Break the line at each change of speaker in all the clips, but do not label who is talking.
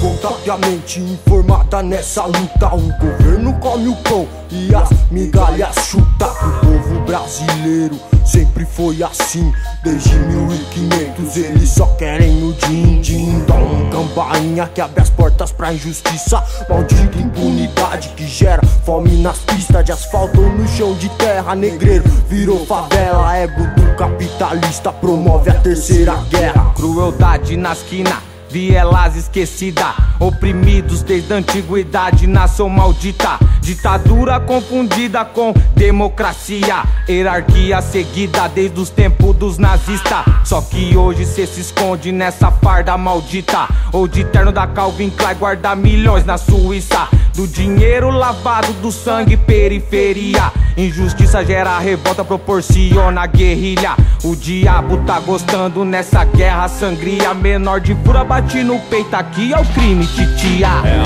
Voluntariamente informada nessa luta, o governo come o pão e as migalhas chuta. O povo brasileiro sempre foi assim, desde 1500 eles só querem o din-din dom. Campainha que abre as portas pra injustiça, maldita impunidade que gera fome nas pistas de asfalto no chão de terra. Negreiro virou favela, ego do capitalista promove a terceira guerra.
Crueldade na esquina, vielas esquecida, oprimidos desde a antiguidade, nação maldita. Ditadura confundida com democracia, hierarquia seguida desde os tempos dos nazistas. Só que hoje cê se esconde nessa farda maldita, ou de terno da Calvin Klein guarda milhões na Suíça. Do dinheiro lavado, do sangue periferia, injustiça gera revolta, proporciona guerrilha. O diabo tá gostando nessa guerra sangria, menor de fura bate no peito, aqui é o crime, titia.
É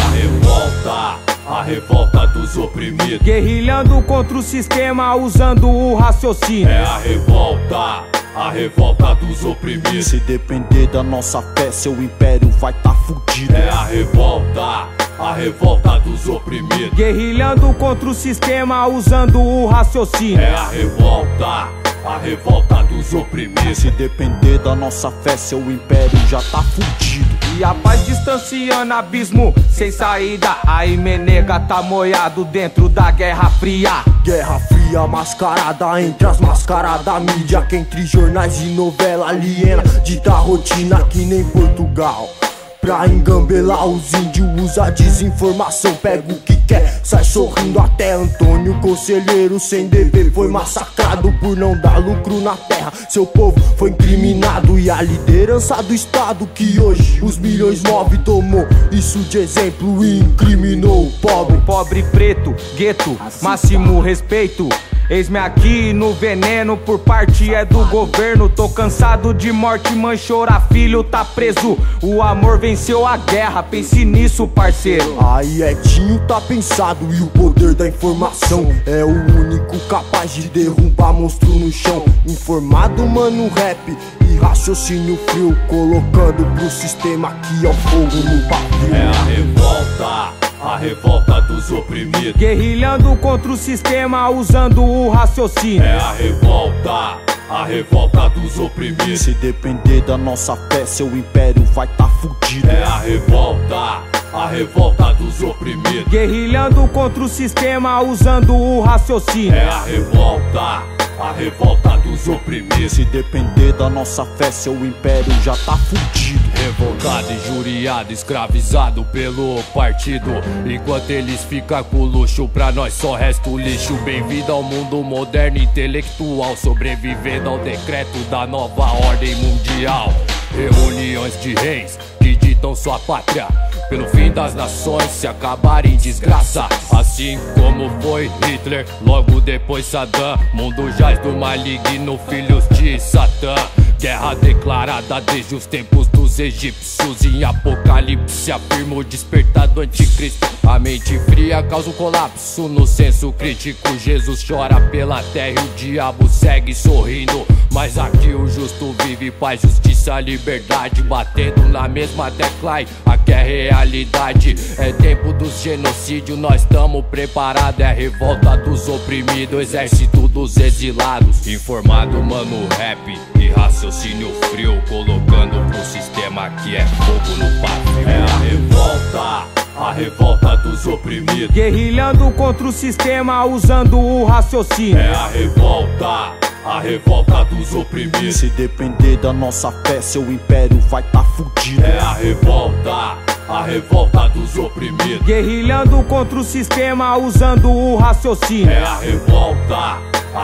a revolta dos oprimidos,
guerrilhando contra o sistema usando o raciocínio.
É a revolta dos oprimidos.
Se depender da nossa fé, seu império vai tá fudido.
É a revolta dos oprimidos,
guerrilhando contra o sistema usando o raciocínio.
É a revolta dos oprimidos.
Se depender da nossa fé, seu império já tá fudido.
E a paz distanciando abismo sem saída, aí menega tá moiado dentro da Guerra Fria.
Guerra Fria mascarada entre as máscaras da mídia, que entre jornais e novela aliena dita rotina que nem Portugal. Pra engambelar os índios usa desinformação, pega o que quer, sai sorrindo. Até Antônio Conselheiro sem dever foi massacrado por não dar lucro na terra. Seu povo foi incriminado e a liderança do estado que hoje os milhões move tomou isso de exemplo e incriminou o pobre.
Pobre preto, gueto, máximo respeito. Eis-me aqui no veneno, por parte é do governo. Tô cansado de morte, mãe chora, filho tá preso. O amor venceu a guerra, pense nisso, parceiro.
Aí Etinho tá pensado e o poder da informação é o único capaz de derrubar monstro no chão. Informado, mano, rap e raciocínio frio, colocando pro sistema que é o fogo no pavio.
É a revolta dos oprimidos,
guerrilhando contra o sistema usando o raciocínio.
É a revolta dos oprimidos.
Se depender da nossa fé, seu império vai tá fudido.
É a revolta dos oprimidos,
guerrilhando contra o sistema usando o raciocínio.
É a revolta dos oprimidos.
Se depender da nossa fé, seu império já tá fudido.
Revoltado, injuriado, escravizado pelo partido, enquanto eles ficam com luxo, pra nós só resta o lixo. Bem-vindo ao mundo moderno intelectual, sobrevivendo ao decreto da nova ordem mundial. Reuniões de reis que ditam sua pátria, pelo fim das nações se acabar em desgraça. Assim como foi Hitler, logo depois Saddam. Mundo jaz do maligno, filhos de Satã. Guerra declarada desde os tempos dos egípcios. Em Apocalipse afirma o despertar do anticristo. A mente fria causa um colapso no senso crítico. Jesus chora pela terra e o diabo segue sorrindo. Mas aqui o justo vive paz, justiça, liberdade, batendo na mesma tecla e aqui é realidade. É tempo dos genocídios, nós tamo preparados. É a revolta dos oprimidos, exército dos exilados. Informado, mano, rap e raciocínio frio, colocando pro sistema que é fogo no pavio. É a revolta dos oprimidos,
guerrilhando contra o sistema usando o raciocínio.
É a revolta dos oprimidos.
Se depender da nossa fé, seu império vai tá fudido.
É a revolta dos oprimidos,
guerrilhando contra o sistema usando o raciocínio.
É a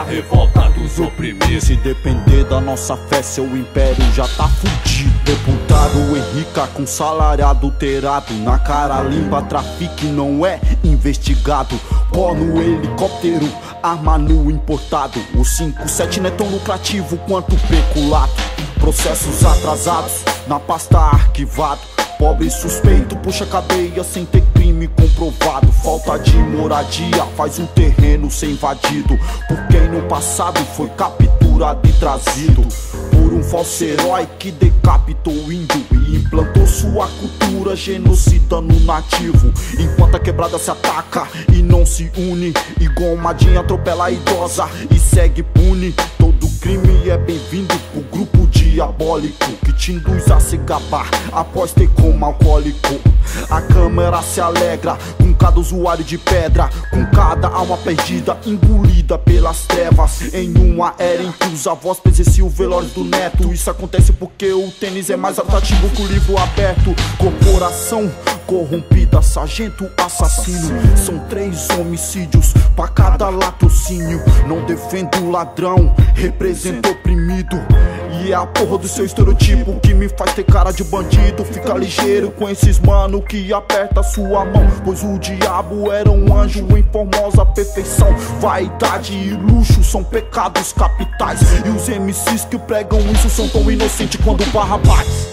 revolta dos oprimidos.
Se depender da nossa fé, seu império já tá fudido. Deputado Henrique com salário adulterado, na cara limpa, trafique não é investigado. Pó no helicóptero, arma no importado. O 5-7 não é tão lucrativo quanto o peculato. Processos atrasados, na pasta arquivado. Pobre suspeito puxa cadeia sem ter crime comprovado. Falta de moradia faz um terreno ser invadido por quem no passado foi capturado e trazido por um falso herói que decapitou o índio e implantou sua cultura genocidando o nativo. Enquanto a quebrada se ataca e não se une, igual Madinha atropela a idosa e segue pune. Todo crime é bem-vindo pro grupo diabólico que te induz a se gabar após ter como alcoólico. A câmera se alegra com cada usuário de pedra, com cada alma perdida, engolida pelas trevas, em uma era em que os avós presenciam o velório do neto. Isso acontece porque o tênis é mais atrativo que o livro aberto. Corporação corrompida, sargento assassino, são 3 homicídios pra cada latrocínio. Não defendo o ladrão, represento o oprimido, e é a porra do seu estereotipo que me faz ter cara de bandido. Fica ligeiro com esses mano que aperta sua mão, pois o diabo era um anjo em formosa perfeição. Vaidade e luxo são pecados capitais, e os MCs que pregam isso são tão inocentes quanto Barrabás.